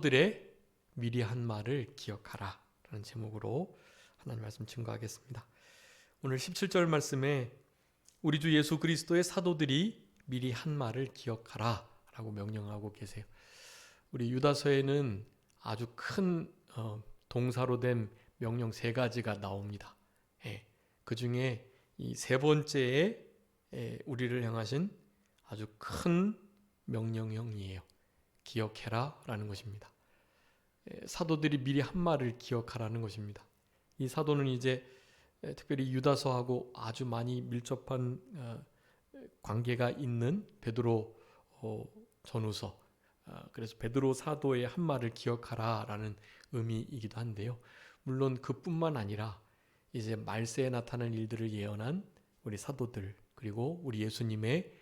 들의 미리 한 말을 기억하라 라는 제목으로 하나님 말씀 증거하겠습니다. 오늘 17절 말씀에 우리 주 예수 그리스도의 사도들이 미리 한 말을 기억하라 라고 명령하고 계세요. 우리 유다서에는 아주 큰 동사로 된 명령 세 가지가 나옵니다. 그 중에 이 세 번째에 우리를 향하신 아주 큰 명령형이에요. 기억해라 라는 것입니다. 사도들이 미리 한 말을 기억하라는 것입니다. 이 사도는 이제 특별히 유다서하고 아주 많이 밀접한 관계가 있는 베드로 전후서, 그래서 베드로 사도의 한 말을 기억하라 라는 의미이기도 한데요. 물론 그뿐만 아니라 이제 말세에 나타날 일들을 예언한 우리 사도들, 그리고 우리 예수님의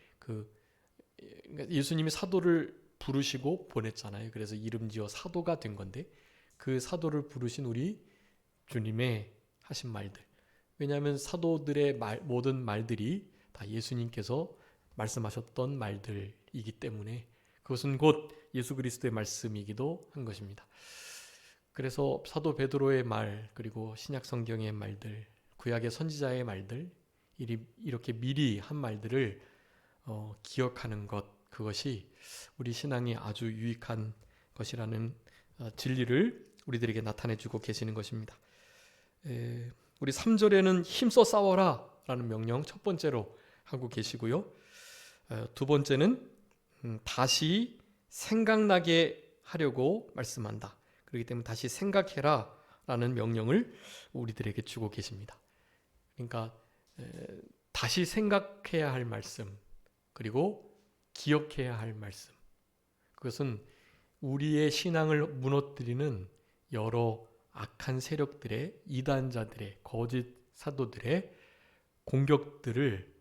예수님이 사도를 부르시고 보냈잖아요. 그래서 이름 지어 사도가 된 건데, 그 사도를 부르신 우리 주님의 하신 말들, 왜냐하면 사도들의 모든 말들이 다 예수님께서 말씀하셨던 말들이기 때문에 그것은 곧 예수 그리스도의 말씀이기도 한 것입니다. 그래서 사도 베드로의 말, 그리고 신약 성경의 말들, 구약의 선지자의 말들, 이렇게 미리 한 말들을 기억하는 것, 그것이 우리 신앙에 아주 유익한 것이라는 진리를 우리들에게 나타내주고 계시는 것입니다. 우리 3절에는 힘써 싸워라 라는 명령 첫 번째로 하고 계시고요. 두 번째는 다시 생각나게 하려고 말씀한다. 그렇기 때문에 다시 생각해라 라는 명령을 우리들에게 주고 계십니다. 그러니까 다시 생각해야 할 말씀, 그리고 기억해야 할 말씀, 그것은 우리의 신앙을 무너뜨리는 여러 악한 세력들의, 이단자들의, 거짓 사도들의 공격들을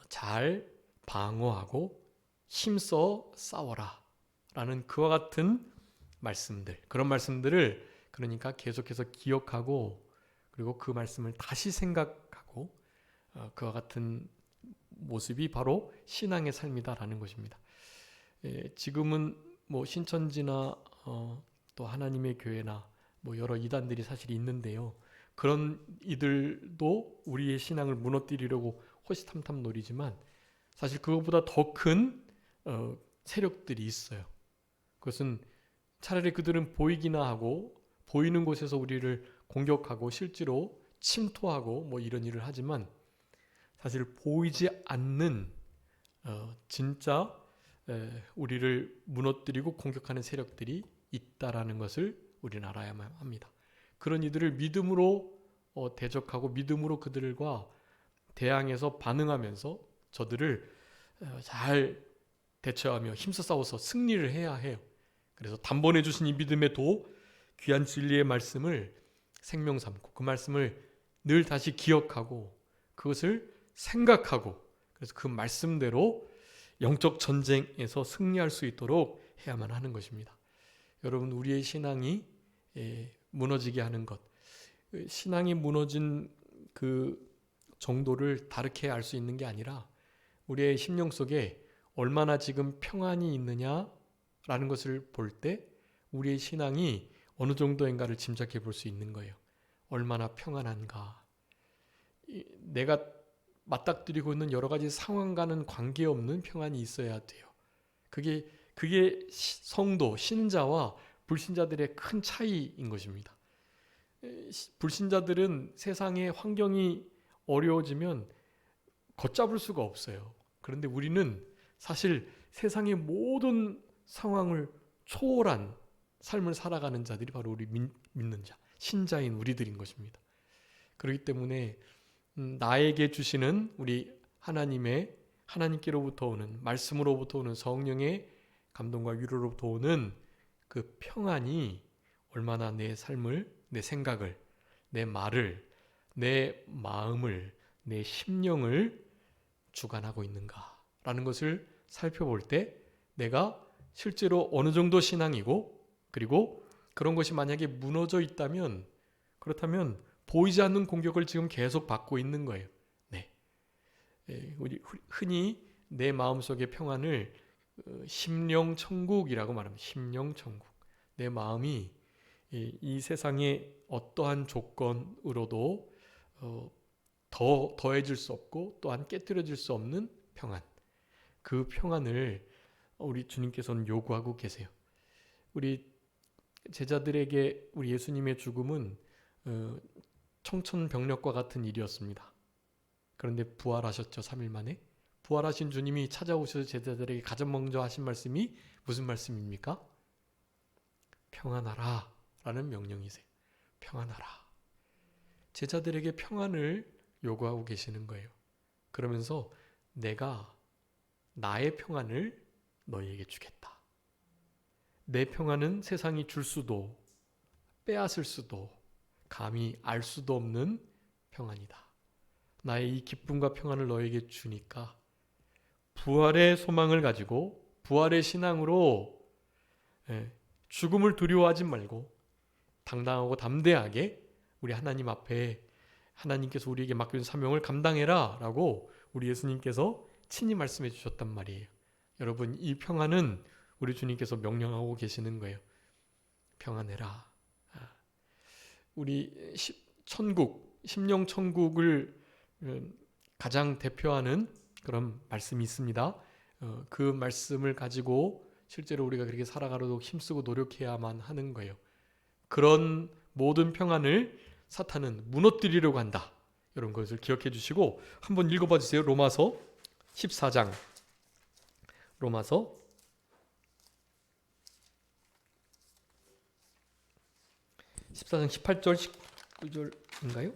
잘 방어하고 힘써 싸워라 라는 그와 같은 말씀들, 그런 말씀들을 그러니까 계속해서 기억하고, 그리고 그 말씀을 다시 생각하고, 그와 같은 모습이 바로 신앙의 삶이다라는 것입니다. 지금은 뭐 신천지나 또 하나님의 교회나 뭐 여러 이단들이 사실 있는데요. 그런 이들도 우리의 신앙을 무너뜨리려고 호시탐탐 노리지만 사실 그것보다 더 큰 세력들이 있어요. 그것은 차라리 그들은 보이기나 하고 보이는 곳에서 우리를 공격하고 실제로 침투하고 뭐 이런 일을 하지만, 사실 보이지 않는 진짜 우리를 무너뜨리고 공격하는 세력들이 있다라는 것을 우리는 알아야만 합니다. 그런 이들을 믿음으로 대적하고 믿음으로 그들과 대항해서 반응하면서 저들을 잘 대처하며 힘써 싸워서 승리를 해야 해요. 그래서 단번에 주신 이 믿음의 도, 귀한 진리의 말씀을 생명 삼고 그 말씀을 늘 다시 기억하고 그것을 생각하고, 그래서 그 말씀대로 영적 전쟁에서 승리할 수 있도록 해야만 하는 것입니다. 여러분, 우리의 신앙이 무너지게 하는 것, 신앙이 무너진 그 정도를 다르게 알 수 있는 게 아니라 우리의 심령 속에 얼마나 지금 평안이 있느냐라는 것을 볼 때 우리의 신앙이 어느 정도인가를 짐작해 볼 수 있는 거예요. 얼마나 평안한가. 내가 맞닥뜨리고 있는 여러 가지 상황과는 관계없는 평안이 있어야 돼요. 그게 성도, 신자와 불신자들의 큰 차이인 것입니다. 불신자들은 세상의 환경이 어려워지면 걷잡을 수가 없어요. 그런데 우리는 사실 세상의 모든 상황을 초월한 삶을 살아가는 자들이 바로 우리 믿는 자, 신자인 우리들인 것입니다. 그렇기 때문에 나에게 주시는 우리 하나님께로부터 오는 말씀으로부터 오는 성령의 감동과 위로로부터 오는 그 평안이 얼마나 내 삶을, 내 생각을, 내 말을, 내 마음을, 내 심령을 주관하고 있는가라는 것을 살펴볼 때 내가 실제로 어느 정도 신앙이고, 그리고 그런 것이 만약에 무너져 있다면, 그렇다면 보이지 않는 공격을 지금 계속 받고 있는 거예요. 네. 우리 흔히 내 마음속의 평안을 심령 천국이라고 말합니다. 심령 천국. 내 마음이 이 세상의 어떠한 조건으로도 더 더해질 수 없고 또한 깨뜨려질 수 없는 평안. 그 평안을 우리 주님께서는 요구하고 계세요. 우리 제자들에게 우리 예수님의 죽음은 청천벽력과 같은 일이었습니다. 그런데 부활하셨죠. 3일 만에. 부활하신 주님이 찾아오셔서 제자들에게 가장 먼저 하신 말씀이 무슨 말씀입니까? 평안하라 라는 명령이세요. 평안하라. 제자들에게 평안을 요구하고 계시는 거예요. 그러면서 내가 나의 평안을 너희에게 주겠다. 내 평안은 세상이 줄 수도 빼앗을 수도 감히 알 수도 없는 평안이다. 나의 이 기쁨과 평안을 너에게 주니까 부활의 소망을 가지고 부활의 신앙으로 죽음을 두려워하지 말고 당당하고 담대하게 우리 하나님 앞에 하나님께서 우리에게 맡겨준 사명을 감당해라 라고 우리 예수님께서 친히 말씀해 주셨단 말이에요. 여러분, 이 평안은 우리 주님께서 명령하고 계시는 거예요. 평안해라. 우리 천국, 심령 천국을 가장 대표하는 그런 말씀이 있습니다. 그 말씀을 가지고 실제로 우리가 그렇게 살아가도록 힘쓰고 노력해야만 하는 거예요. 그런 모든 평안을 사탄은 무너뜨리려고 한다. 이런 것을 기억해 주시고 한번 읽어봐 주세요. 로마서 14장. 로마서 14장 18절 19절인가요?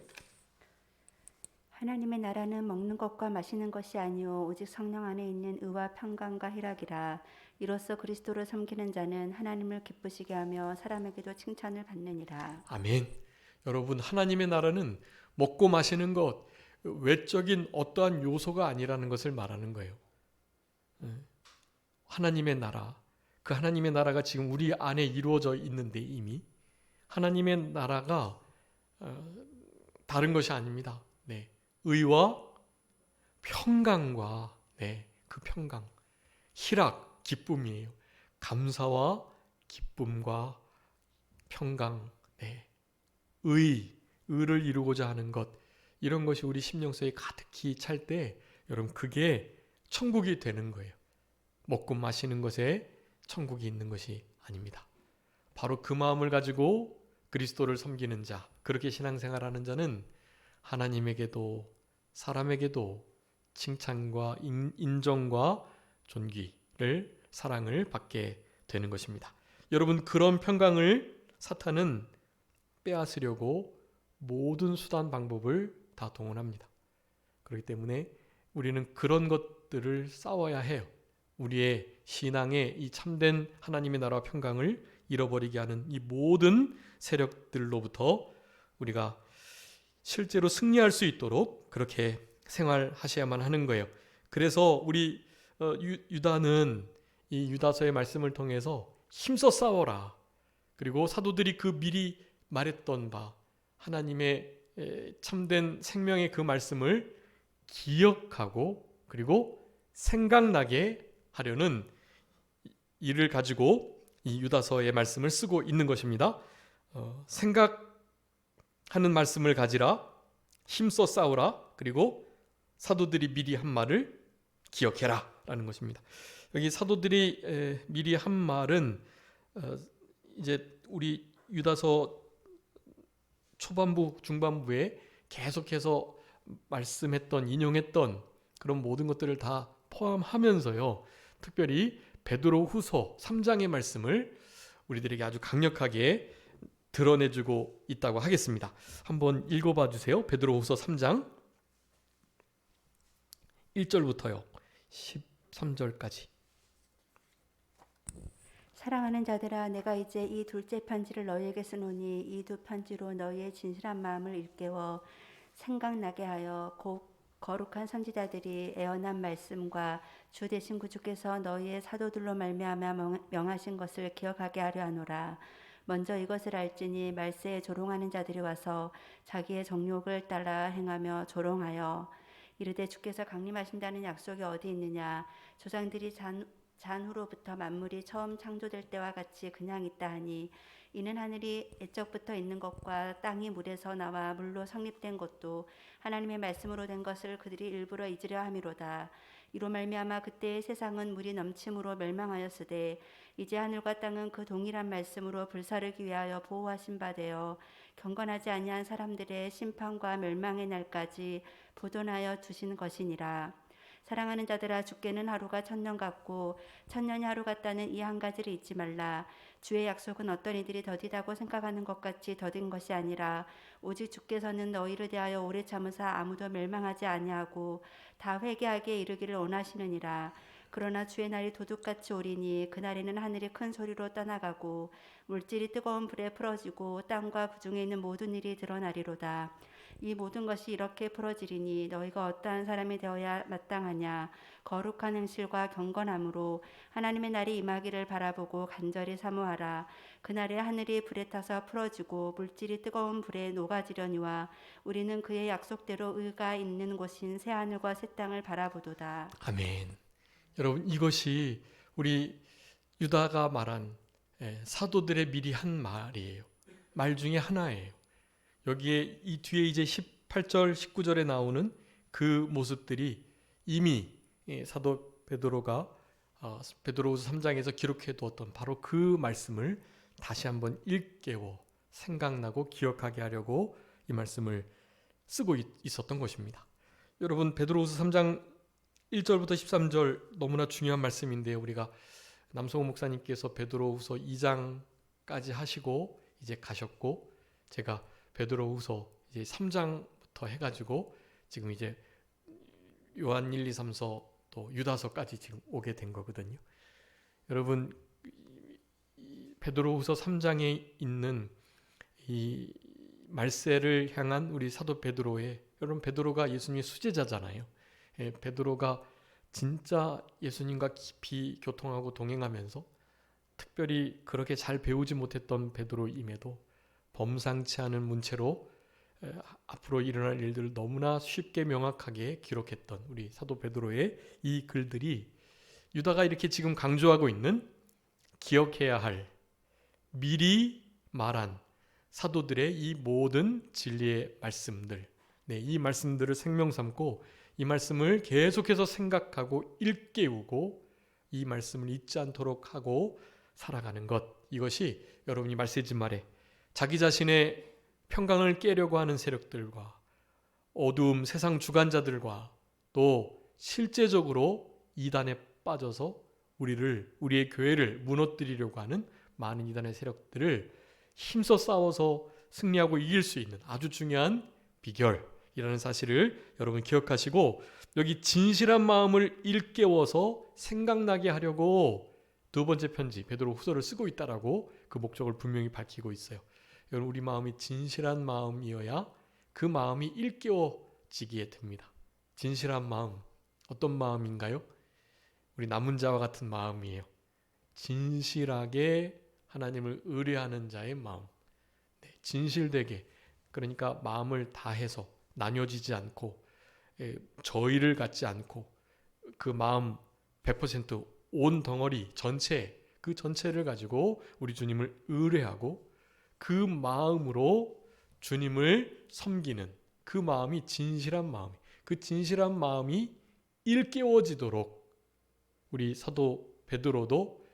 하나님의 나라는 먹는 것과 마시는 것이 아니요 오직 성령 안에 있는 의와 평강과 희락이라. 이로써 그리스도를 섬기는 자는 하나님을 기쁘시게 하며 사람에게도 칭찬을 받느니라. 아멘. 여러분, 하나님의 나라는 먹고 마시는 것, 외적인 어떠한 요소가 아니라는 것을 말하는 거예요. 하나님의 나라, 그 하나님의 나라가 지금 우리 안에 이루어져 있는데 이미 하나님의 나라가 다른 것이 아닙니다. 네, 의와 평강과 그 평강, 희락, 기쁨이에요. 감사와 기쁨과 평강, 의를 이루고자 하는 것, 이런 것이 우리 심령속에 가득히 찰 때 여러분 그게 천국이 되는 거예요. 먹고 마시는 것에 천국이 있는 것이 아닙니다. 바로 그 마음을 가지고 그리스도를 섬기는 자, 그렇게 신앙생활하는 자는 하나님에게도 사람에게도 칭찬과 인정과 존귀를 사랑을 받게 되는 것입니다. 여러분, 그런 평강을 사탄은 빼앗으려고 모든 수단 방법을 다 동원합니다. 그렇기 때문에 우리는 그런 것들을 싸워야 해요. 우리의 신앙의 이 참된 하나님의 나라와 평강을 잃어버리게 하는 이 모든 세력들로부터 우리가 실제로 승리할 수 있도록 그렇게 생활하셔야만 하는 거예요. 그래서 우리 유다는 이 유다서의 말씀을 통해서 힘써 싸워라. 그리고 사도들이 그 미리 말했던 바 하나님의 참된 생명의 그 말씀을 기억하고 그리고 생각나게 하려는 이를 가지고 이 유다서의 말씀을 쓰고 있는 것입니다. 생각하는 말씀을 가지라, 힘써 싸우라, 그리고 사도들이 미리 한 말을 기억해라 라는 것입니다. 여기 사도들이 미리 한 말은 이제 우리 유다서 초반부, 중반부에 계속해서 말씀했던, 인용했던 그런 모든 것들을 다 포함하면서요. 특별히 베드로 후서 3장의 말씀을 우리들에게 아주 강력하게 드러내주고 있다고 하겠습니다. 한번 읽어봐 주세요. 베드로 후서 3장 1절부터요. 13절까지. 사랑하는 자들아, 내가 이제 이 둘째 편지를 너희에게 쓰노니 이 두 편지로 너희의 진실한 마음을 일깨워 생각나게 하여 곧 거룩한 선지자들이 애언한 말씀과 주 되신 구주께서 너희의 사도들로 말미암아 명하신 것을 기억하게 하려 하노라. 먼저 이것을 알지니 말세에 조롱하는 자들이 와서 자기의 정욕을 따라 행하며 조롱하여 이르되 주께서 강림하신다는 약속이 어디 있느냐. 조상들이 잔후로부터 만물이 처음 창조될 때와 같이 그냥 있다 하니 이는 하늘이 애적부터 있는 것과 땅이 물에서 나와 물로 성립된 것도 하나님의 말씀으로 된 것을 그들이 일부러 잊으려 함이로다. 이로 말미암아 그때의 세상은 물이 넘침으로 멸망하였으되 이제 하늘과 땅은 그 동일한 말씀으로 불사르기 위하여 보호하신 바 되어 경건하지 아니한 사람들의 심판과 멸망의 날까지 보존하여 두신 것이니라. 사랑하는 자들아, 주께는 하루가 천년 같고 천년이 하루 같다는 이 한 가지를 잊지 말라. 주의 약속은 어떤 이들이 더디다고 생각하는 것 같이 더딘 것이 아니라 오직 주께서는 너희를 대하여 오래 참으사 아무도 멸망하지 아니하고 다 회개하게 이르기를 원하시느니라. 그러나 주의 날이 도둑같이 오리니 그날에는 하늘이 큰 소리로 떠나가고 물질이 뜨거운 불에 풀어지고 땅과 그 중에 있는 모든 일이 드러나리로다. 이 모든 것이 이렇게 풀어지리니 너희가 어떠한 사람이 되어야 마땅하냐. 거룩한 행실과 경건함으로 하나님의 날이 임하기를 바라보고 간절히 사모하라. 그날에 하늘이 불에 타서 풀어지고 물질이 뜨거운 불에 녹아지려니와 우리는 그의 약속대로 의가 있는 곳인 새하늘과 새 땅을 바라보도다. 아멘. 여러분, 이것이 우리 유다가 말한 사도들의 미리 한 말이에요. 말 중에 하나예요. 여기에 이 뒤에 이제 18절 19절에 나오는 그 모습들이 이미 사도 베드로가 베드로후서 3장에서 기록해 두었던 바로 그 말씀을 다시 한번 일깨워 생각나고 기억하게 하려고 이 말씀을 쓰고 있었던 것입니다. 여러분, 베드로후서 3장 1절부터 13절 너무나 중요한 말씀인데요. 우리가 남성호 목사님께서 베드로후서 2장까지 하시고 이제 가셨고, 제가 베드로후서 이제 3장부터 해가지고 지금 이제 요한 1, 2, 3서 또 유다서까지 지금 오게 된 거거든요. 여러분, 베드로후서 3장에 있는 이 말세를 향한 우리 사도 베드로의, 여러분 베드로가 예수님의 수제자잖아요. 베드로가 진짜 예수님과 깊이 교통하고 동행하면서 특별히 그렇게 잘 배우지 못했던 베드로임에도 범상치 않은 문체로 앞으로 일어날 일들을 너무나 쉽게 명확하게 기록했던 우리 사도 베드로의 이 글들이 유다가 이렇게 지금 강조하고 있는 기억해야 할 미리 말한 사도들의 이 모든 진리의 말씀들, 이 말씀들을 생명 삼고 이 말씀을 계속해서 생각하고 일깨우고 이 말씀을 잊지 않도록 하고 살아가는 것, 이것이 여러분이 말세지 말에 자기 자신의 평강을 깨려고 하는 세력들과 어두움 세상 주관자들과 또 실제적으로 이단에 빠져서 우리의 교회를 무너뜨리려고 하는 많은 이단의 세력들을 힘써 싸워서 승리하고 이길 수 있는 아주 중요한 비결이라는 사실을 여러분 기억하시고, 여기 진실한 마음을 일깨워서 생각나게 하려고 두 번째 편지 베드로 후서를 쓰고 있다라고 그 목적을 분명히 밝히고 있어요. 여러분, 우리 마음이 진실한 마음이어야 그 마음이 일깨워지게 됩니다. 진실한 마음, 어떤 마음인가요? 우리 남은 자와 같은 마음이에요. 진실하게 하나님을 의뢰하는 자의 마음, 진실되게, 그러니까 마음을 다해서 나뉘어지지 않고 저의를 갖지 않고 그 마음 100% 온 덩어리 전체, 그 전체를 가지고 우리 주님을 의뢰하고 그 마음으로 주님을 섬기는 그 마음이 진실한 마음, 그 진실한 마음이 일깨워지도록 우리 사도 베드로도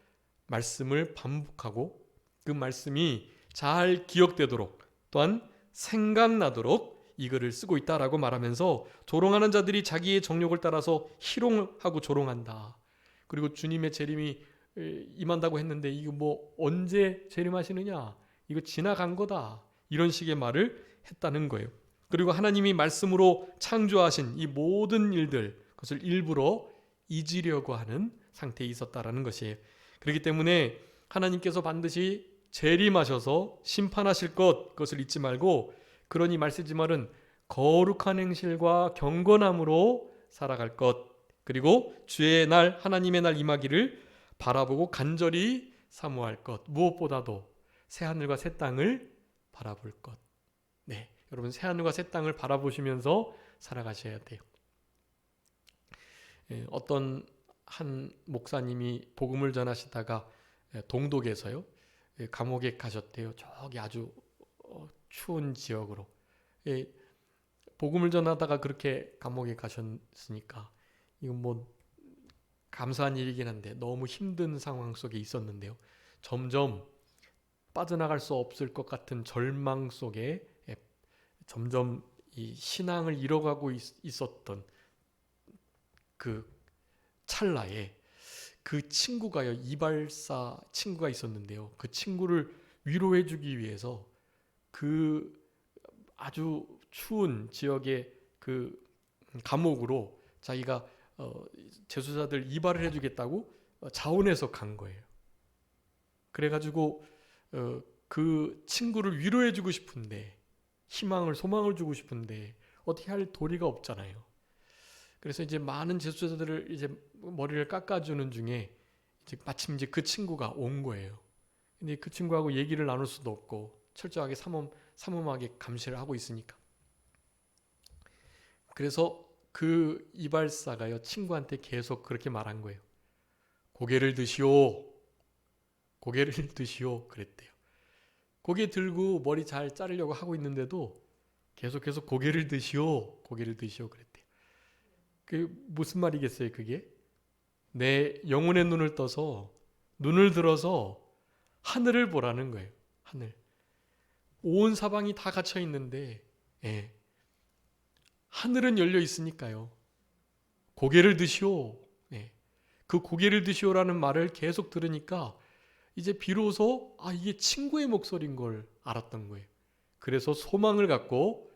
말씀을 반복하고 그 말씀이 잘 기억되도록 또한 생각나도록 이 글을 쓰고 있다라고 말하면서, 조롱하는 자들이 자기의 정욕을 따라서 희롱하고 조롱한다. 그리고 주님의 재림이 임한다고 했는데 이거 뭐 언제 재림하시느냐, 이거 지나간 거다, 이런 식의 말을 했다는 거예요. 그리고 하나님이 말씀으로 창조하신 이 모든 일들, 그것을 일부러 잊으려고 하는 상태에 있었다라는 것이에요. 그렇기 때문에 하나님께서 반드시 재림하셔서 심판하실 것, 그것을 잊지 말고, 그러니 말세지 말은 거룩한 행실과 경건함으로 살아갈 것, 그리고 주의 날, 하나님의 날 임하기를 바라보고 간절히 사모할 것, 무엇보다도 새하늘과 새 땅을 바라볼 것. 여러분, 새하늘과 새 땅을 바라보시면서 살아가셔야 돼요. 어떤 한 목사님이 복음을 전하시다가 동독에서요, 감옥에 가셨대요. 저기 아주 추운 지역으로. 예, 복음을 전하다가 그렇게 감옥에 가셨으니까 이건 뭐 감사한 일이긴 한데 너무 힘든 상황 속에 있었는데요. 점점 빠져나갈 수 없을 것 같은 절망 속에 점점 이 신앙을 잃어가고 있었던 그 찰나에 그 친구가요, 이발사 친구가 있었는데요. 그 친구를 위로해주기 위해서 그 아주 추운 지역의 그 감옥으로 자기가 재수자들 이발을 해주겠다고 자원해서 간 거예요. 그래가지고 그 친구를 위로해주고 싶은데, 희망을 소망을 주고 싶은데 어떻게 할 도리가 없잖아요. 그래서 이제 많은 재수자들을 이제 머리를 깎아주는 중에 이제 마침 이제 그 친구가 온 거예요. 근데 그 친구하고 얘기를 나눌 수도 없고 철저하게 삼엄하게 감시를 하고 있으니까. 그래서 그 이발사가요, 친구한테 계속 그렇게 말한 거예요. 고개를 드시오, 고개를 드시오 그랬대요. 고개 들고 머리 잘 자르려고 하고 있는데도 계속해서 고개를 드시오, 고개를 드시오 그랬대요. 그 무슨 말이겠어요, 그게? 내 영혼의 눈을 떠서, 눈을 들어서 하늘을 보라는 거예요. 하늘. 온 사방이 다 갇혀 있는데, 하늘은 열려 있으니까요. 고개를 드시오. 그 고개를 드시오라는 말을 계속 들으니까 이제 비로소 이게 친구의 목소리인 걸 알았던 거예요. 그래서 소망을 갖고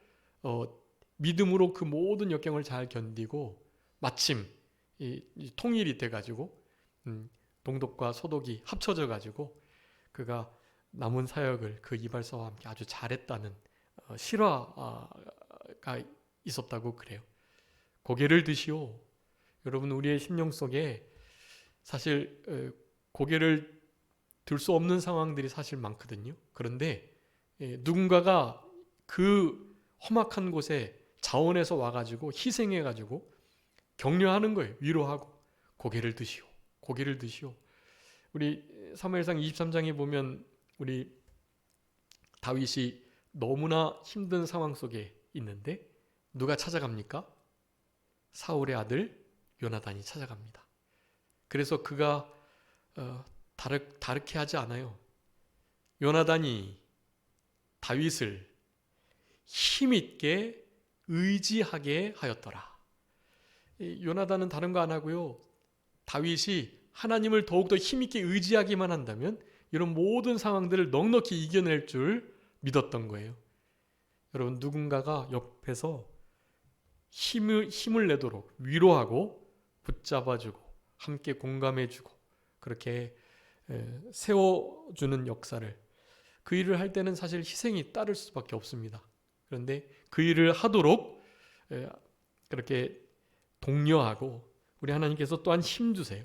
믿음으로 그 모든 역경을 잘 견디고 마침 이 통일이 돼가지고 동독과 서독이 합쳐져 가지고 그가 남은 사역을 그 이발사와 함께 아주 잘했다는 실화가 있었다고 그래요. 고개를 드시오. 여러분, 우리의 심령 속에 사실 고개를 들 수 없는 상황들이 사실 많거든요. 그런데 누군가가 그 험악한 곳에 자원해서 와가지고 희생해가지고 격려하는 거예요. 위로하고 고개를 드시오. 고개를 드시오. 우리 사무엘상 23장에 보면 우리 다윗이 너무나 힘든 상황 속에 있는데 누가 찾아갑니까? 사울의 아들 요나단이 찾아갑니다. 그래서 그가 다르게 하지 않아요. 요나단이 다윗을 힘있게 의지하게 하였더라. 요나단은 다른 거 안 하고요. 다윗이 하나님을 더욱더 힘있게 의지하기만 한다면 이런 모든 상황들을 넉넉히 이겨낼 줄 믿었던 거예요. 여러분, 누군가가 옆에서 힘을 내도록 위로하고 붙잡아주고 함께 공감해주고 그렇게 세워주는 역사를, 그 일을 할 때는 사실 희생이 따를 수밖에 없습니다. 그런데 그 일을 하도록 그렇게 독려하고 우리 하나님께서 또한 힘주세요.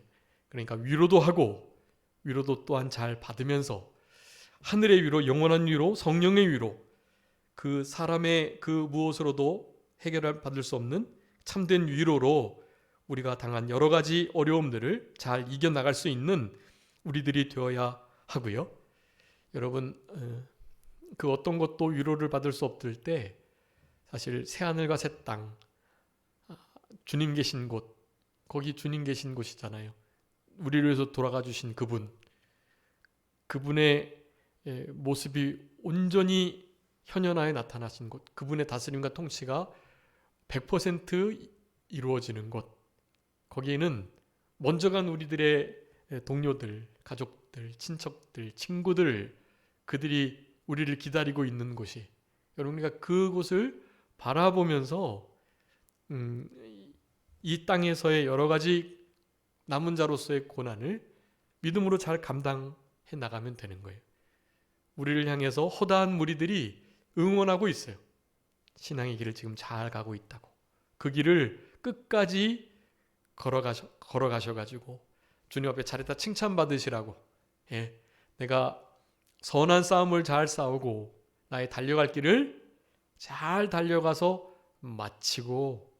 그러니까 위로도 하고 위로도 또한 잘 받으면서 하늘의 위로, 영원한 위로, 성령의 위로, 그 사람의 그 무엇으로도 받을 수 없는 참된 위로로 우리가 당한 여러 가지 어려움들을 잘 이겨나갈 수 있는 우리들이 되어야 하고요. 여러분, 그 어떤 것도 위로를 받을 수 없을 때 사실 새하늘과 새 땅, 주님 계신 곳, 거기 주님 계신 곳이잖아요. 우리를 위해서 돌아가 주신 그분의 모습이 온전히 현현하에 나타나신 곳, 그분의 다스림과 통치가 100% 이루어지는 곳, 거기에는 먼저 간 우리들의 동료들, 가족들, 친척들, 친구들, 그들이 우리를 기다리고 있는 곳이, 여러분, 우리가 그곳을 바라보면서 이 땅에서의 여러 가지 남은 자로서의 고난을 믿음으로 잘 감당해 나가면 되는 거예요. 우리를 향해서 허다한 무리들이 응원하고 있어요. 신앙의 길을 지금 잘 가고 있다고. 그 길을 끝까지 걸어가셔가지고 주님 앞에 잘했다 칭찬받으시라고. 내가 선한 싸움을 잘 싸우고 나의 달려갈 길을 잘 달려가서 마치고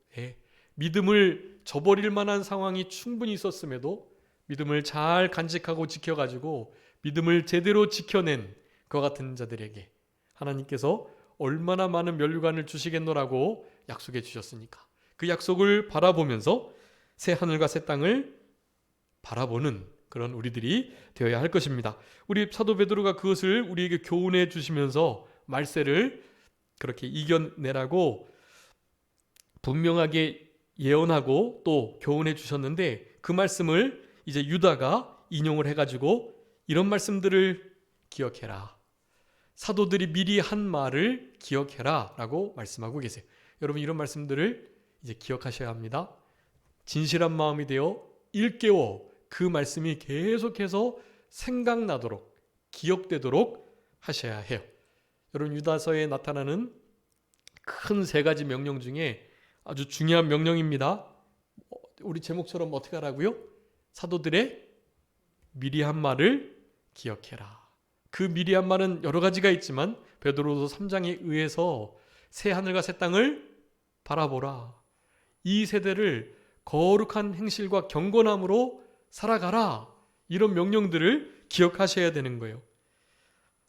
믿음을 저버릴 만한 상황이 충분히 있었음에도 믿음을 잘 간직하고 지켜가지고 믿음을 제대로 지켜낸 그와 같은 자들에게 하나님께서 얼마나 많은 면류관을 주시겠노라고 약속해 주셨으니까 그 약속을 바라보면서 새 하늘과 새 땅을 바라보는 그런 우리들이 되어야 할 것입니다. 우리 사도 베드로가 그것을 우리에게 교훈해 주시면서 말세를 그렇게 이겨내라고 분명하게 예언하고 또 교훈해 주셨는데 그 말씀을 이제 유다가 인용을 해가지고 이런 말씀들을 기억해라. 사도들이 미리 한 말을 기억해라 라고 말씀하고 계세요. 여러분 이런 말씀들을 이제 기억하셔야 합니다. 진실한 마음이 되어 일깨워 그 말씀이 계속해서 생각나도록 기억되도록 하셔야 해요. 여러분 유다서에 나타나는 큰 세 가지 명령 중에 아주 중요한 명령입니다. 우리 제목처럼 어떻게 하라고요? 사도들의 미리 한 말을 기억해라. 그 미리 한 말은 여러 가지가 있지만 베드로서 3장에 의해서 새 하늘과 새 땅을 바라보라. 이 세대를 거룩한 행실과 경건함으로 살아가라. 이런 명령들을 기억하셔야 되는 거예요.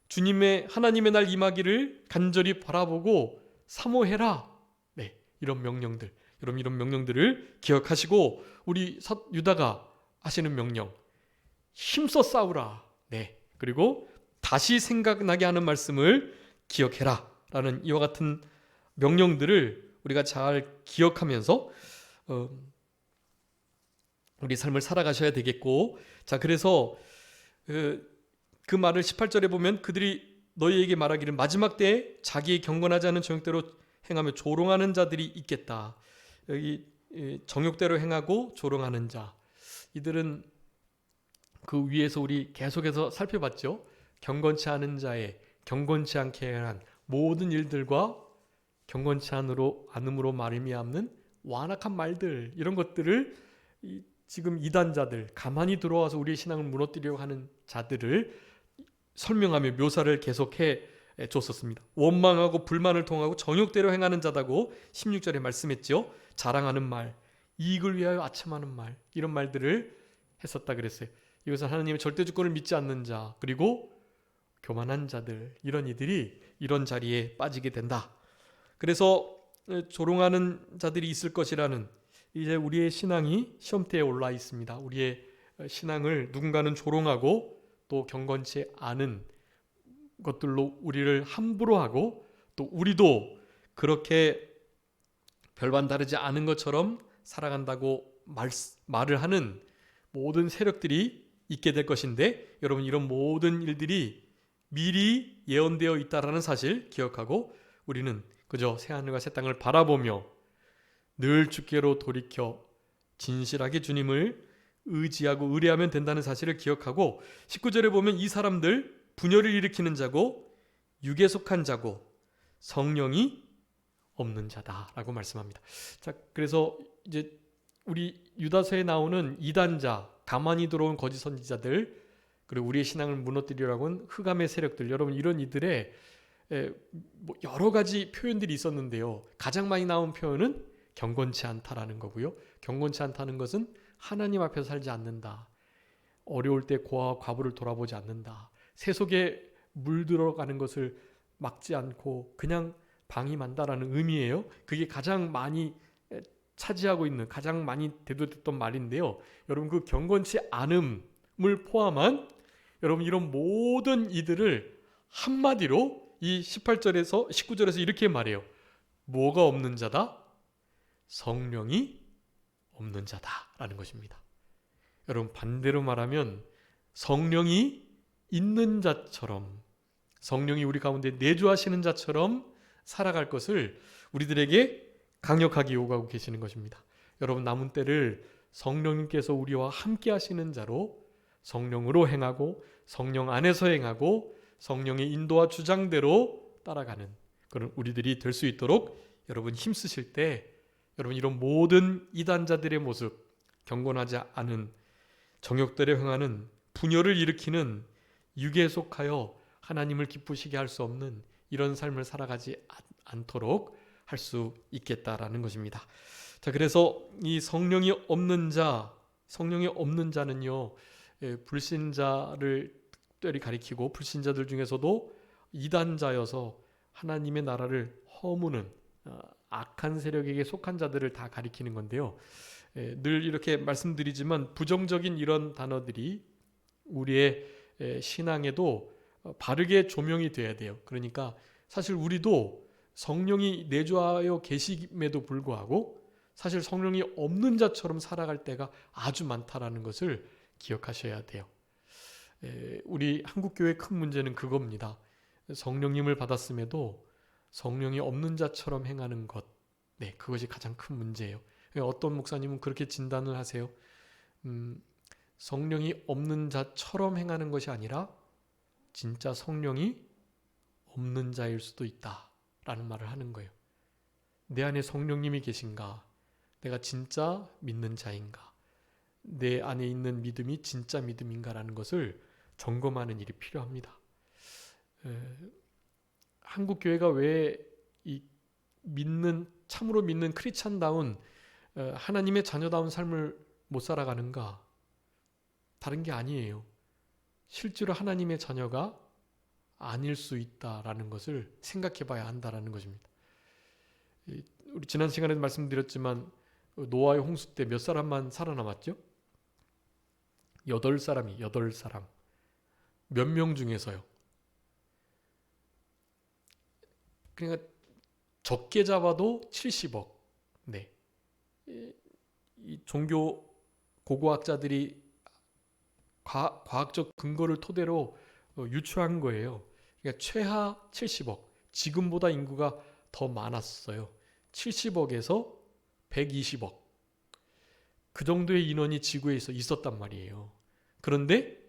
주님의 하나님의 날 임하기를 간절히 바라보고 사모해라. 네, 이런 명령들. 여러분 이런 명령들을 기억하시고 우리 유다가 하시는 명령 힘써 싸우라. 네, 그리고 다시 생각나게 하는 말씀을 기억해라 라는 이와 같은 명령들을 우리가 잘 기억하면서 우리 삶을 살아가셔야 되겠고, 자 그래서 그 말을 18절에 보면 그들이 너희에게 말하기를 마지막 때에 자기의 경건하지 않은 정욕대로 행하며 조롱하는 자들이 있겠다. 여기 정욕대로 행하고 조롱하는 자, 이들은 그 위에서 우리 계속해서 살펴봤죠. 경건치 않은 자의 경건치 않게 한 모든 일들과 경건치 않음으로 말미암는 완악한 말들, 이런 것들을 지금 이단자들, 가만히 들어와서 우리의 신앙을 무너뜨리려고 하는 자들을 설명하며 묘사를 계속해 줬었습니다. 원망하고 불만을 통하고 정욕대로 행하는 자다고 16절에 말씀했죠. 자랑하는 말, 이익을 위하여 아첨하는 말, 이런 말들을 했었다 그랬어요. 이것은 하나님의 절대 주권을 믿지 않는 자, 그리고 교만한 자들, 이런 이들이 이런 자리에 빠지게 된다. 그래서 조롱하는 자들이 있을 것이라는, 이제 우리의 신앙이 시험대에 올라 있습니다. 우리의 신앙을 누군가는 조롱하고 또 경건치 않은 것들로 우리를 함부로 하고 또 우리도 그렇게 별반 다르지 않은 것처럼 살아간다고 말을 하는 모든 세력들이 있게 될 것인데, 여러분 이런 모든 일들이 미리 예언되어 있다라는 사실 기억하고 우리는 그저 새하늘과 새 땅을 바라보며 늘 주께로 돌이켜 진실하게 주님을 의지하고 의뢰하면 된다는 사실을 기억하고, 19절에 보면 이 사람들 분열을 일으키는 자고 육에 속한 자고 성령이 없는 자다라고 말씀합니다. 자, 그래서 이제 우리 유다서에 나오는 이단자, 가만히 들어온 거짓 선지자들, 그리고 우리의 신앙을 무너뜨리려고 하는 흑암의 세력들, 여러분 이런 이들의 여러 가지 표현들이 있었는데요. 가장 많이 나온 표현은 경건치 않다라는 거고요. 경건치 않다는 것은 하나님 앞에서 살지 않는다. 어려울 때 고아와 과부를 돌아보지 않는다. 새 속에 물들어가는 것을 막지 않고 그냥 방임한다라는 의미예요. 그게 가장 많이 차지하고 있는, 가장 많이 대두됐던 말인데요. 여러분 그 경건치 않음을 포함한 여러분 이런 모든 이들을 한마디로 이 18절에서 19절에서 이렇게 말해요. 뭐가 없는 자다? 성령이 없는 자다라는 것입니다. 여러분 반대로 말하면 성령이 있는 자처럼, 성령이 우리 가운데 내주하시는 자처럼 살아갈 것을 우리들에게 강력하게 요구하고 계시는 것입니다. 여러분 남은 때를 성령님께서 우리와 함께 하시는 자로 성령으로 행하고 성령 안에서 행하고 성령의 인도와 주장대로 따라가는 그런 우리들이 될 수 있도록 여러분 힘쓰실 때, 여러분 이런 모든 이단자들의 모습, 경건하지 않은 정욕대로 행하는 분열을 일으키는 육에 속하여 하나님을 기쁘시게 할 수 없는 이런 삶을 살아가지 않도록 할 수 있겠다라는 것입니다. 자, 그래서 이 성령이 없는 자는요, 불신자를 특별히 가리키고 불신자들 중에서도 이단자여서 하나님의 나라를 허무는 악한 세력에게 속한 자들을 다 가리키는 건데요. 늘 이렇게 말씀드리지만 부정적인 이런 단어들이 우리의 신앙에도 바르게 조명이 돼야 돼요. 그러니까 사실 우리도 성령이 내주하여 계심에도 불구하고 사실 성령이 없는 자처럼 살아갈 때가 아주 많다라는 것을 기억하셔야 돼요. 우리 한국교회의 큰 문제는 그겁니다. 성령님을 받았음에도 성령이 없는 자처럼 행하는 것, 그것이 가장 큰 문제예요. 어떤 목사님은 그렇게 진단을 하세요. 성령이 없는 자처럼 행하는 것이 아니라 진짜 성령이 없는 자일 수도 있다라는 말을 하는 거예요. 내 안에 성령님이 계신가? 내가 진짜 믿는 자인가? 내 안에 있는 믿음이 진짜 믿음인가라는 것을 점검하는 일이 필요합니다. 한국 교회가 왜 이 참으로 믿는 크리스찬다운 하나님의 자녀다운 삶을 못 살아가는가? 다른 게 아니에요. 실제로 하나님의 자녀가 아닐 수 있다라는 것을 생각해 봐야 한다라는 것입니다. 우리 지난 시간에도 말씀드렸지만 노아의 홍수 때 몇 사람만 살아남았죠? 8사람. 몇 명 중에서요. 그러니까 적게 잡아도 70억. 이 종교 고고학자들이 과학적 근거를 토대로 유추한 거예요. 그러니까 최하 70억. 지금보다 인구가 더 많았어요. 70억에서 120억. 그 정도의 인원이 지구에 있었단 말이에요. 그런데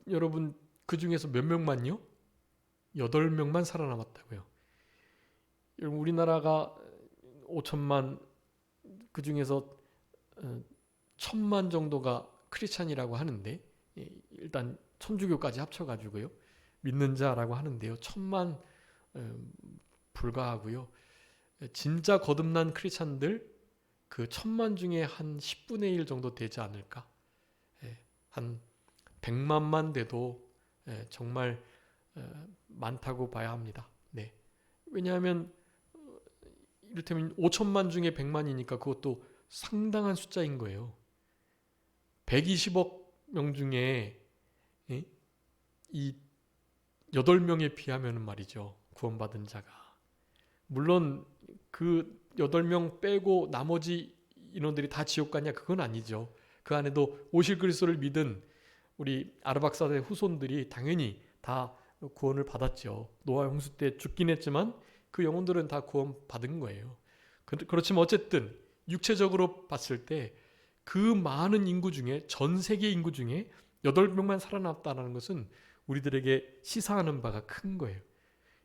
여러분 그 중에서 몇 명만요? 8명만 살아남았다고요. 여러분 우리나라가 5천만, 그 중에서 1,000만 정도가 크리스찬이라고 하는데, 일단 천주교까지 합쳐가지고요, 믿는 자라고 하는데요, 1,000만 불과하고요. 진짜 거듭난 크리스찬들 그 1,000만 중에 한 10분의 1 정도 되지 않을까? 한 100만만 돼도 정말 많다고 봐야 합니다. 왜냐하면 이를테면 5천만 중에 100만이니까 그것도 상당한 숫자인 거예요. 120억 명 중에 이 8명에 비하면 말이죠, 구원받은 자가. 물론 그 8명 빼고 나머지 인원들이 다 지옥 가냐? 그건 아니죠. 그 안에도 오실 그리스도를 믿은 우리 아르박사의 후손들이 당연히 다 구원을 받았죠. 노아 홍수 때 죽긴 했지만 그 영혼들은 다 구원 받은 거예요. 그렇지만 어쨌든 육체적으로 봤을 때 그 많은 인구 중에, 전 세계 인구 중에 8명만 살아남았다는 것은 우리들에게 시사하는 바가 큰 거예요.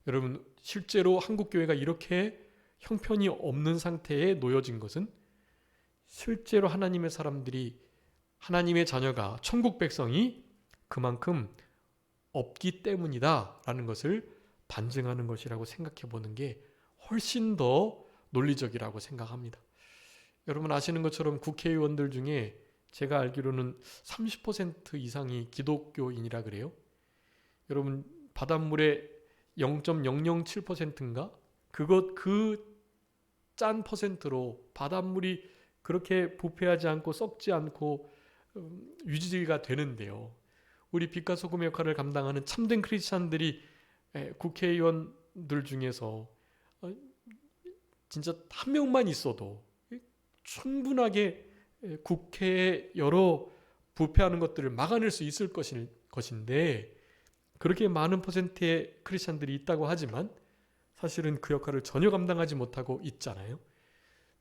여러분 실제로 한국교회가 이렇게 형편이 없는 상태에 놓여진 것은 실제로 하나님의 사람들이, 하나님의 자녀가, 천국 백성이 그만큼 없기 때문이다 라는 것을 반증하는 것이라고 생각해 보는 게 훨씬 더 논리적이라고 생각합니다. 여러분 아시는 것처럼 국회의원들 중에 제가 알기로는 30% 이상이 기독교인이라 그래요. 여러분 바닷물의 0.007%인가? 그 짠 퍼센트로 바닷물이 그렇게 부패하지 않고 썩지 않고 유지가 되는데요. 우리 빛과 소금의 역할을 감당하는 참된 크리스찬들이 국회의원들 중에서 진짜 한 명만 있어도 충분하게 국회에 여러 부패하는 것들을 막아낼 수 있을 것인데, 그렇게 많은 퍼센트의 크리스찬들이 있다고 하지만 사실은 그 역할을 전혀 감당하지 못하고 있잖아요.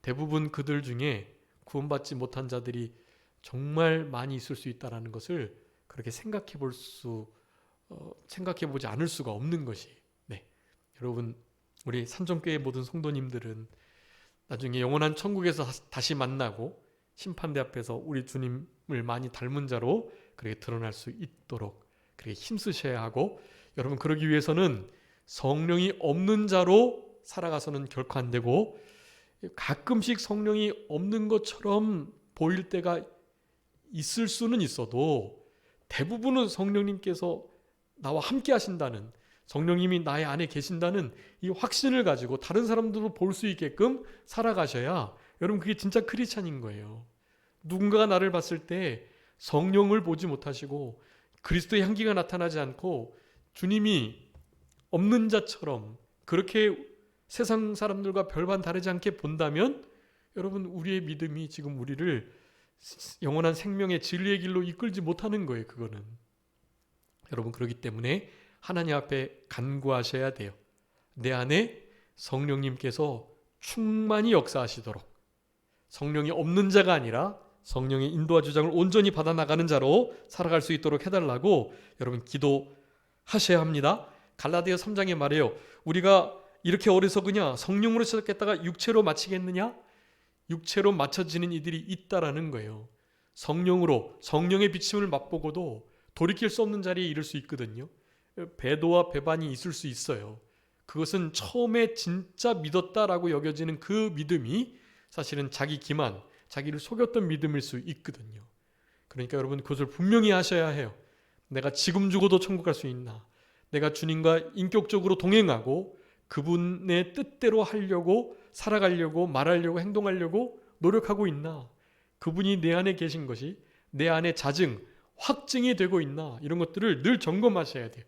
대부분 그들 중에 구원받지 못한 자들이 정말 많이 있을 수 있다는 것을 그렇게 생각해보지 않을 수가 없는 것이. 여러분 우리 산정교회 모든 성도님들은 나중에 영원한 천국에서 다시 만나고 심판대 앞에서 우리 주님을 많이 닮은 자로 그렇게 드러날 수 있도록 그렇게 힘쓰셔야 하고, 여러분 그러기 위해서는 성령이 없는 자로 살아가서는 결코 안 되고, 가끔씩 성령이 없는 것처럼 보일 때가 있을 수는 있어도 대부분은 성령님께서 나와 함께 하신다는, 성령님이 나의 안에 계신다는 이 확신을 가지고 다른 사람들도 볼 수 있게끔 살아가셔야 여러분 그게 진짜 크리스찬인 거예요. 누군가가 나를 봤을 때 성령을 보지 못하시고 그리스도의 향기가 나타나지 않고 주님이 없는 자처럼 그렇게 세상 사람들과 별반 다르지 않게 본다면 여러분 우리의 믿음이 지금 우리를 영원한 생명의 진리의 길로 이끌지 못하는 거예요. 그거는 여러분 그렇기 때문에 하나님 앞에 간구하셔야 돼요. 내 안에 성령님께서 충만히 역사하시도록, 성령이 없는 자가 아니라 성령의 인도와 주장을 온전히 받아 나가는 자로 살아갈 수 있도록 해달라고 여러분 기도하셔야 합니다. 갈라디아 3장에 말해요. 우리가 이렇게 어리석으냐? 성령으로 시작했다가 육체로 마치겠느냐? 육체로 맞춰지는 이들이 있다라는 거예요. 성령으로, 성령의 비침을 맛보고도 돌이킬 수 없는 자리에 이를 수 있거든요. 배도와 배반이 있을 수 있어요. 그것은 처음에 진짜 믿었다라고 여겨지는 그 믿음이 사실은 자기 기만, 자기를 속였던 믿음일 수 있거든요. 그러니까 여러분 그것을 분명히 하셔야 해요. 내가 지금 죽어도 천국 갈 수 있나? 내가 주님과 인격적으로 동행하고 그분의 뜻대로 하려고 살아가려고 말하려고 행동하려고 노력하고 있나? 그분이 내 안에 계신 것이 내 안에 자증, 확증이 되고 있나? 이런 것들을 늘 점검하셔야 돼요.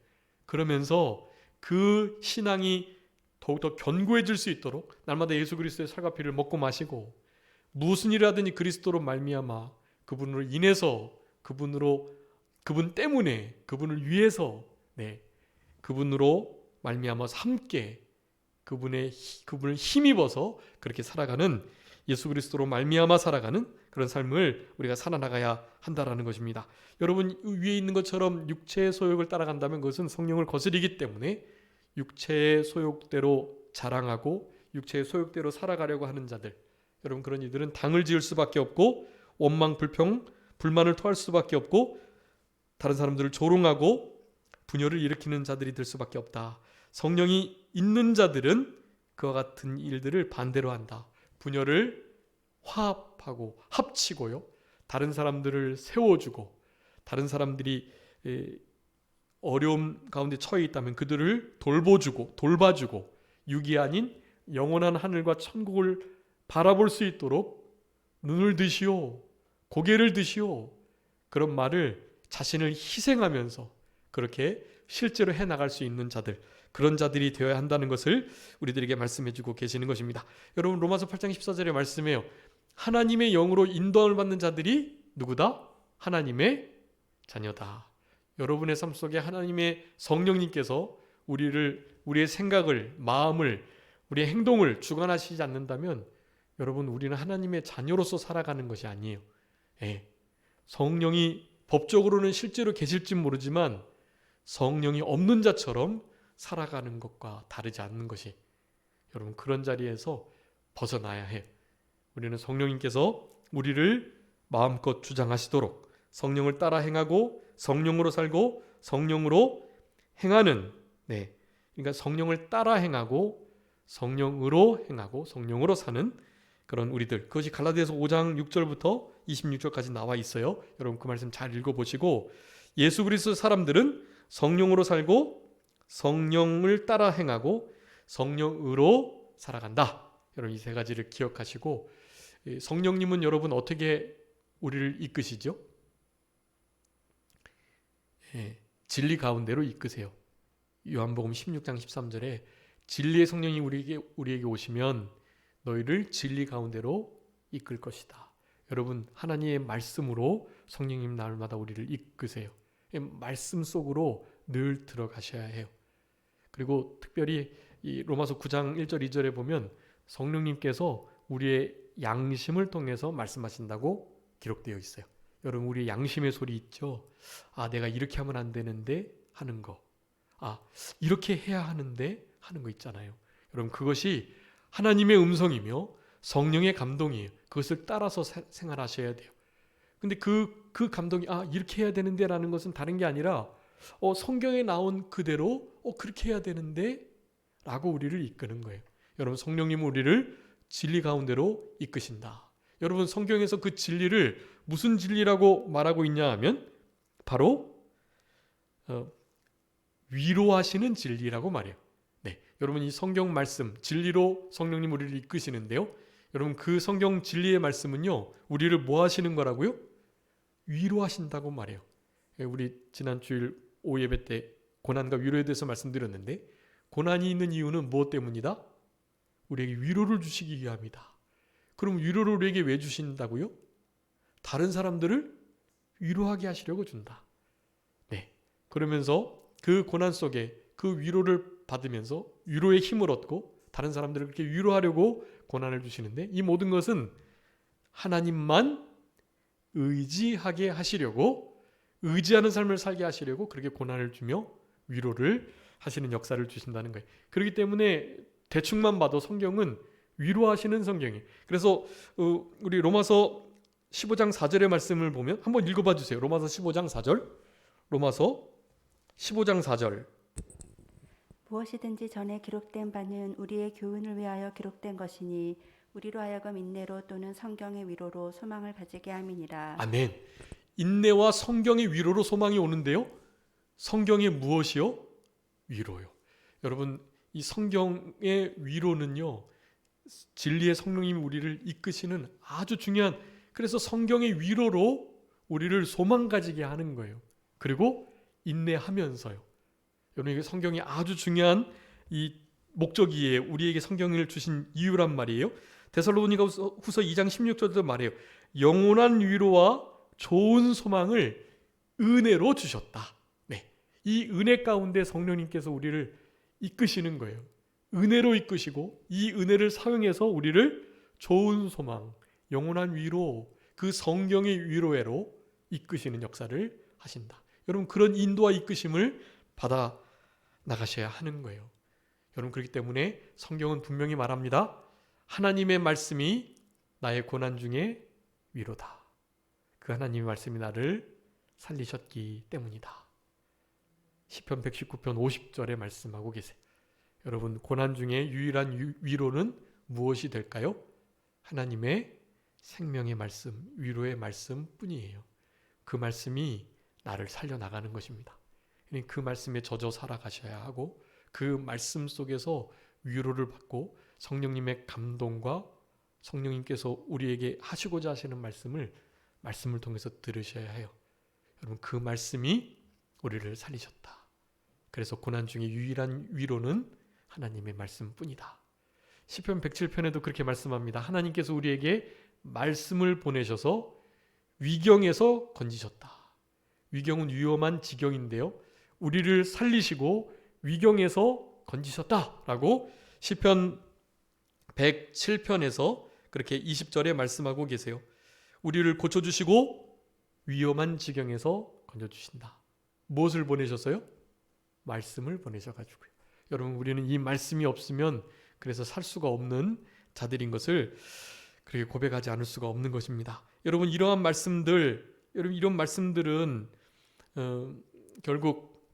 그러면서 그 신앙이 더욱더 견고해질 수 있도록 날마다 예수 그리스도의 살과 피를 먹고 마시고 무슨 일을 하든지 그리스도로 말미암아 그분으로 인해서 그분 때문에 그분을 위해서 그분으로 말미암아서 함께 그분을 힘입어서 그렇게 살아가는, 예수 그리스도로 말미암아 살아가는 그런 삶을 우리가 살아나가야 한다라는 것입니다. 여러분 위에 있는 것처럼 육체의 소욕을 따라간다면 그것은 성령을 거스리기 때문에 육체의 소욕대로 자랑하고 육체의 소욕대로 살아가려고 하는 자들, 여러분 그런 이들은 당을 지을 수밖에 없고 원망, 불평, 불만을 토할 수밖에 없고 다른 사람들을 조롱하고 분열을 일으키는 자들이 될 수밖에 없다. 성령이 있는 자들은 그와 같은 일들을 반대로 한다. 분열을 화합하고 합치고요. 다른 사람들을 세워주고 다른 사람들이 어려움 가운데 처해 있다면 그들을 돌봐주고 육이 아닌 영원한 하늘과 천국을 바라볼 수 있도록 눈을 드시오, 고개를 드시오, 그런 말을 자신을 희생하면서 그렇게 실제로 해나갈 수 있는 자들, 그런 자들이 되어야 한다는 것을 우리들에게 말씀해주고 계시는 것입니다. 여러분 로마서 8장 14절에 말씀해요. 하나님의 영으로 인도함을 받는 자들이 누구다? 하나님의 자녀다. 여러분의 삶 속에 하나님의 성령님께서 우리의 생각을, 마음을, 우리의 행동을 주관하시지 않는다면 여러분 우리는 하나님의 자녀로서 살아가는 것이 아니에요. 성령이 법적으로는 실제로 계실지 모르지만 성령이 없는 자처럼 살아가는 것과 다르지 않는 것이, 여러분 그런 자리에서 벗어나야 해요. 우리는 성령님께서 우리를 마음껏 주장하시도록 성령을 따라 행하고 성령으로 살고 성령으로 행하는, 그러니까 성령을 따라 행하고 성령으로 행하고 성령으로 사는 그런 우리들, 그것이 갈라디아서 5장 6절부터 26절까지 나와 있어요. 여러분 그 말씀 잘 읽어보시고, 예수 그리스도 사람들은 성령으로 살고 성령을 따라 행하고 성령으로 살아간다. 여러분 이 세 가지를 기억하시고, 성령님은 여러분 어떻게 우리를 이끄시죠? 진리 가운데로 이끄세요. 요한복음 16장 13절에 진리의 성령이 우리에게 오시면 너희를 진리 가운데로 이끌 것이다. 여러분 하나님의 말씀으로 성령님 날마다 우리를 이끄세요. 말씀 속으로 늘 들어가셔야 해요. 그리고 특별히 이 로마서 9장 1절 2절에 보면 성령님께서 우리의 양심을 통해서 말씀하신다고 기록되어 있어요. 여러분 우리의 양심의 소리 있죠? 내가 이렇게 하면 안 되는데 하는 거, 이렇게 해야 하는데 하는 거 있잖아요. 여러분 그것이 하나님의 음성이며 성령의 감동이에요. 그것을 따라서 생활하셔야 돼요. 근데 그 감동이 이렇게 해야 되는데 라는 것은 다른 게 아니라 성경에 나온 그대로 그렇게 해야 되는데 라고 우리를 이끄는 거예요. 여러분 성령님은 우리를 진리 가운데로 이끄신다. 여러분 성경에서 그 진리를 무슨 진리라고 말하고 있냐 하면 바로 위로하시는 진리라고 말해요. 네, 여러분 이 성경 말씀 진리로 성령님 우리를 이끄시는데요. 여러분 그 성경 진리의 말씀은요 우리를 뭐 하시는 거라고요? 위로하신다고 말해요. 우리 지난 주일 오예배 때 고난과 위로에 대해서 말씀드렸는데 고난이 있는 이유는 무엇 때문이다? 우리에게 위로를 주시기 위함이다. 그럼 위로를 우리에게 왜 주신다고요? 다른 사람들을 위로하게 하시려고 준다. 네, 그러면서 그 고난 속에 그 위로를 받으면서 위로의 힘을 얻고 다른 사람들을 그렇게 위로하려고 고난을 주시는데 이 모든 것은 하나님만 의지하게 하시려고 의지하는 삶을 살게 하시려고 그렇게 고난을 주며 위로를 하시는 역사를 주신다는 거예요. 그렇기 때문에 대충만 봐도 성경은 위로하시는 성경이에요. 그래서 우리 로마서 15장 4절의 말씀을 보면 한번 읽어봐 주세요. 로마서 15장 4절. 로마서 15장 4절. 무엇이든지 전에 기록된 바는 우리의 교훈을 위하여 기록된 것이니 우리로 하여금 인내로 또는 성경의 위로로 소망을 가지게 함이니라. 아멘. 인내와 성경의 위로로 소망이 오는데요. 성경의 무엇이요? 위로요. 여러분 이 성경의 위로는요. 진리의 성령님이 우리를 이끄시는 아주 중요한 그래서 성경의 위로로 우리를 소망 가지게 하는 거예요. 그리고 인내하면서요. 여러분 이게 성경이 아주 중요한 이 목적이에요. 우리에게 성경을 주신 이유란 말이에요. 데살로니가 후서 2장 16절도 말해요. 영원한 위로와 좋은 소망을 은혜로 주셨다. 네, 이 은혜 가운데 성령님께서 우리를 이끄시는 거예요. 은혜로 이끄시고 이 은혜를 사용해서 우리를 좋은 소망, 영원한 위로, 그 성경의 위로회로 이끄시는 역사를 하신다. 여러분 그런 인도와 이끄심을 받아 나가셔야 하는 거예요. 여러분 그렇기 때문에 성경은 분명히 말합니다. 하나님의 말씀이 나의 고난 중에 위로다. 그 하나님의 말씀이 나를 살리셨기 때문이다. 시편 119편 50절에 말씀하고 계세요. 여러분 고난 중에 유일한 위로는 무엇이 될까요? 하나님의 생명의 말씀, 위로의 말씀뿐이에요. 그 말씀이 나를 살려나가는 것입니다. 그 말씀에 젖어 살아가셔야 하고 그 말씀 속에서 위로를 받고 성령님의 감동과 성령님께서 우리에게 하시고자 하시는 말씀을 통해서 들으셔야 해요. 여러분 그 말씀이 우리를 살리셨다. 그래서 고난 중에 유일한 위로는 하나님의 말씀뿐이다. 시편 107편에도 그렇게 말씀합니다. 하나님께서 우리에게 말씀을 보내셔서 위경에서 건지셨다. 위경은 위험한 지경인데요. 우리를 살리시고 위경에서 건지셨다라고 시편 107편에서 그렇게 20절에 말씀하고 계세요. 우리를 고쳐주시고 위험한 지경에서 건져주신다. 무엇을 보내셨어요? 말씀을 보내셔가지고요. 여러분 우리는 이 말씀이 없으면 그래서 살 수가 없는 자들인 것을 그렇게 고백하지 않을 수가 없는 것입니다. 여러분 이러한 말씀들, 여러분 이런 말씀들은 결국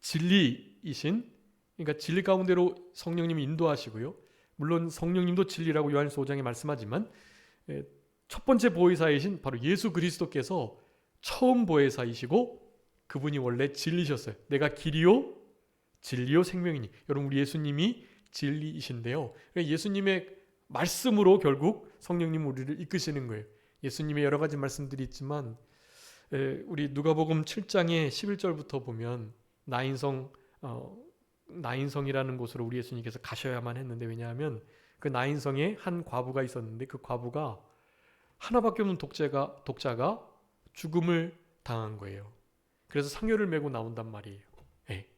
진리이신, 그러니까 진리 가운데로 성령님이 인도하시고요. 물론 성령님도 진리라고 요한일서 5장에 말씀하지만 첫 번째 보혜사이신 바로 예수 그리스도께서 처음 보혜사이시고 그분이 원래 진리셨어요. 내가 길이요 진리요 생명이니. 여러분 우리 예수님이 진리이신데요. 예수님의 말씀으로 결국 성령님 우리를 이끄시는 거예요. 예수님의 여러 가지 말씀들이 있지만 우리 누가복음 7장의 11절부터 보면 나인성이라는 곳으로 우리 예수님께서 가셔야만 했는데 왜냐하면 그 나인성에 한 과부가 있었는데 그 과부가 하나밖에 없는 독자가 죽음을 당한 거예요. 그래서 상여를 메고 나온단 말이에요. 네.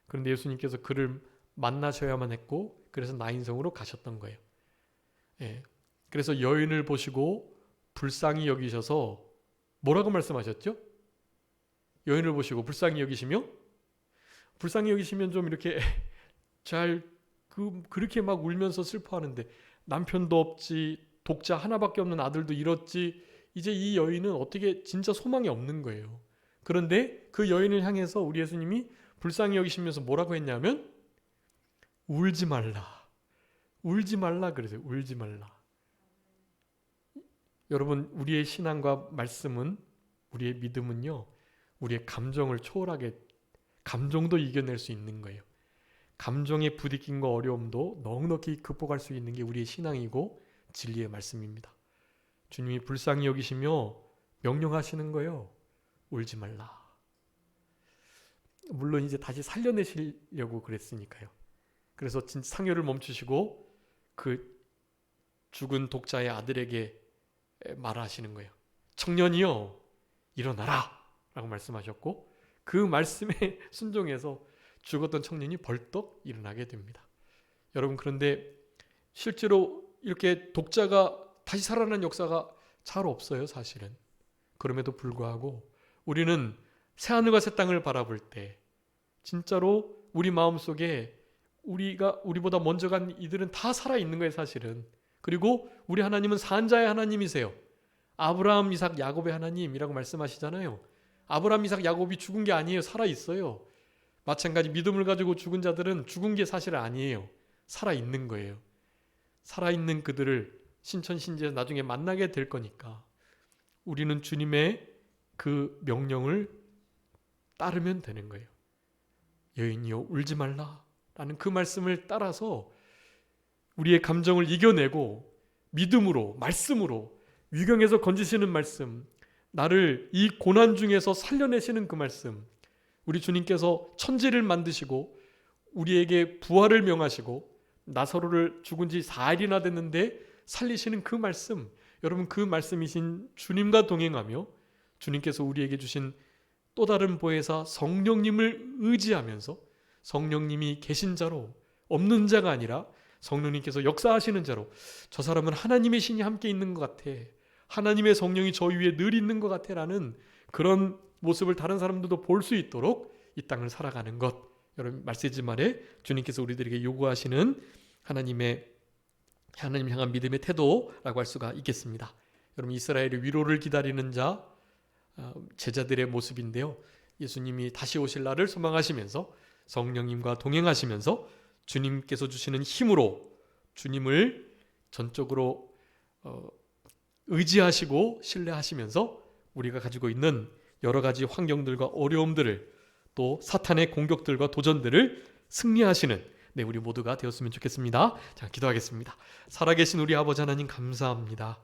그런데 예수님께서 그를 만나셔야만 했고 그래서 나인성으로 가셨던 거예요. 네. 그래서 여인을 보시고 불쌍히 여기셔서 뭐라고 말씀하셨죠? 여인을 보시고 불쌍히 여기시면 좀 이렇게 그렇게 막 울면서 슬퍼하는데 남편도 없지, 독자 하나밖에 없는 아들도 잃었지, 이제 이 여인은 어떻게 진짜 소망이 없는 거예요. 그런데 그 여인을 향해서 우리 예수님이 불쌍히 여기시면서 뭐라고 했냐면 울지 말라. 울지 말라 그러세요. 울지 말라. 여러분, 우리의 신앙과 말씀은, 우리의 믿음은요, 우리의 감정을 초월하게, 감정도 이겨낼 수 있는 거예요. 감정의 부딪힘과 어려움도 넉넉히 극복할 수 있는 게 우리의 신앙이고 진리의 말씀입니다. 주님이 불쌍히 여기시며 명령하시는 거예요. 울지 말라. 물론 이제 다시 살려내시려고 그랬으니까요. 그래서 상여를 멈추시고 그 죽은 독자의 아들에게 말하시는 거예요. 청년이여 일어나라 라고 말씀하셨고, 그 말씀에 순종해서 죽었던 청년이 벌떡 일어나게 됩니다. 여러분, 그런데 실제로 이렇게 독자가 다시 살아난 역사가 잘 없어요, 사실은. 그럼에도 불구하고 우리는 새하늘과 새 땅을 바라볼 때 진짜로 우리 마음속에 우리보다 먼저 간 이들은 다 살아있는 거예요, 사실은. 그리고 우리 하나님은 산자의 하나님이세요. 아브라함, 이삭, 야곱의 하나님이라고 말씀하시잖아요. 아브라함, 이삭, 야곱이 죽은 게 아니에요. 살아있어요. 마찬가지 믿음을 가지고 죽은 자들은 죽은 게 사실 아니에요. 살아있는 거예요. 살아있는 그들을 신천신지에서 나중에 만나게 될 거니까 우리는 주님의 그 명령을 따르면 되는 거예요. 여인이여 울지 말라 라는 그 말씀을 따라서 우리의 감정을 이겨내고 믿음으로, 말씀으로, 위경에서 건지시는 말씀, 나를 이 고난 중에서 살려내시는 그 말씀, 우리 주님께서 천지를 만드시고 우리에게 부활을 명하시고 나사로를 죽은 지 4일이나 됐는데 살리시는 그 말씀, 여러분, 그 말씀이신 주님과 동행하며 주님께서 우리에게 주신 또 다른 보혜사 성령님을 의지하면서 성령님이 계신 자로, 없는 자가 아니라 성령님께서 역사하시는 자로, 저 사람은 하나님의 신이 함께 있는 것 같아, 하나님의 성령이 저 위에 늘 있는 것 같아 라는 그런 모습을 다른 사람들도 볼 수 있도록 이 땅을 살아가는 것, 여러분, 말세지 말에 주님께서 우리들에게 요구하시는 하나님 향한 믿음의 태도라고 할 수가 있겠습니다. 여러분, 이스라엘의 위로를 기다리는 자, 제자들의 모습인데요. 예수님이 다시 오실 날을 소망하시면서 성령님과 동행하시면서 주님께서 주시는 힘으로 주님을 전적으로 의지하시고 신뢰하시면서 우리가 가지고 있는 여러 가지 환경들과 어려움들을, 또 사탄의 공격들과 도전들을 승리하시는 우리 모두가 되었으면 좋겠습니다. 자, 기도하겠습니다. 살아계신 우리 아버지 하나님, 감사합니다.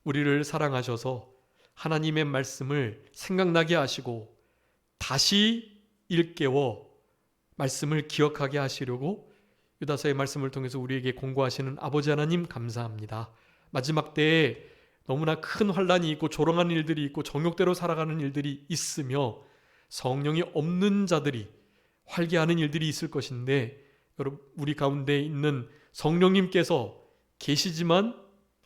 우리를 사랑하셔서 하나님의 말씀을 생각나게 하시고 다시 일깨워 말씀을 기억하게 하시려고 유다서의 말씀을 통해서 우리에게 공고하시는 아버지 하나님, 감사합니다. 마지막 때에 너무나 큰 환란이 있고 조롱하는 일들이 있고 정욕대로 살아가는 일들이 있으며 성령이 없는 자들이 활개하는 일들이 있을 것인데, 여러분, 우리 가운데 있는 성령님께서 계시지만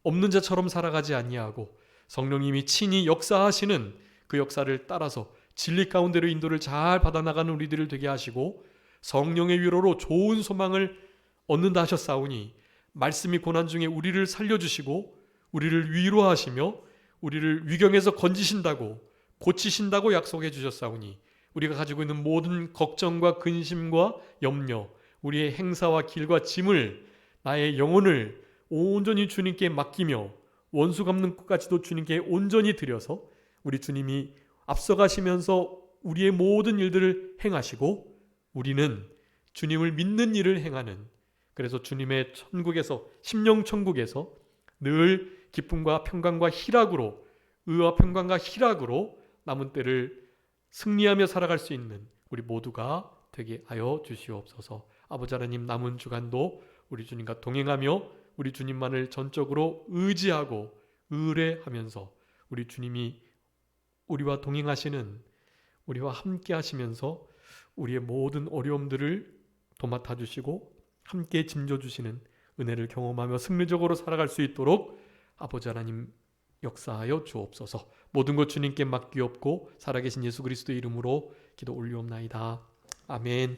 없는 자처럼 살아가지 아니하고 성령님이 친히 역사하시는 그 역사를 따라서 진리 가운데로 인도를 잘 받아나가는 우리들을 되게 하시고 성령의 위로로 좋은 소망을 얻는다 하셨사오니 말씀이 고난 중에 우리를 살려주시고 우리를 위로하시며 우리를 위경에서 건지신다고, 고치신다고 약속해 주셨사오니 우리가 가지고 있는 모든 걱정과 근심과 염려, 우리의 행사와 길과 짐을, 나의 영혼을 온전히 주님께 맡기며 원수 갚는 것까지도 주님께 온전히 드려서 우리 주님이 앞서가시면서 우리의 모든 일들을 행하시고 우리는 주님을 믿는 일을 행하는, 그래서 주님의 천국에서, 심령 천국에서 늘 기쁨과 평강과 희락으로, 의와 평강과 희락으로 남은 때를 승리하며 살아갈 수 있는 우리 모두가 되게 하여 주시옵소서. 아버지 하나님, 남은 주간도 우리 주님과 동행하며 우리 주님만을 전적으로 의지하고 의뢰하면서 우리 주님이 우리와 동행하시는, 우리와 함께 하시면서 우리의 모든 어려움들을 도맡아 주시고 함께 짐져 주시는 은혜를 경험하며 승리적으로 살아갈 수 있도록 아버지 하나님 역사하여 주옵소서. 모든 것 주님께 맡기옵고 살아계신 예수 그리스도의 이름으로 기도 올리옵나이다. 아멘.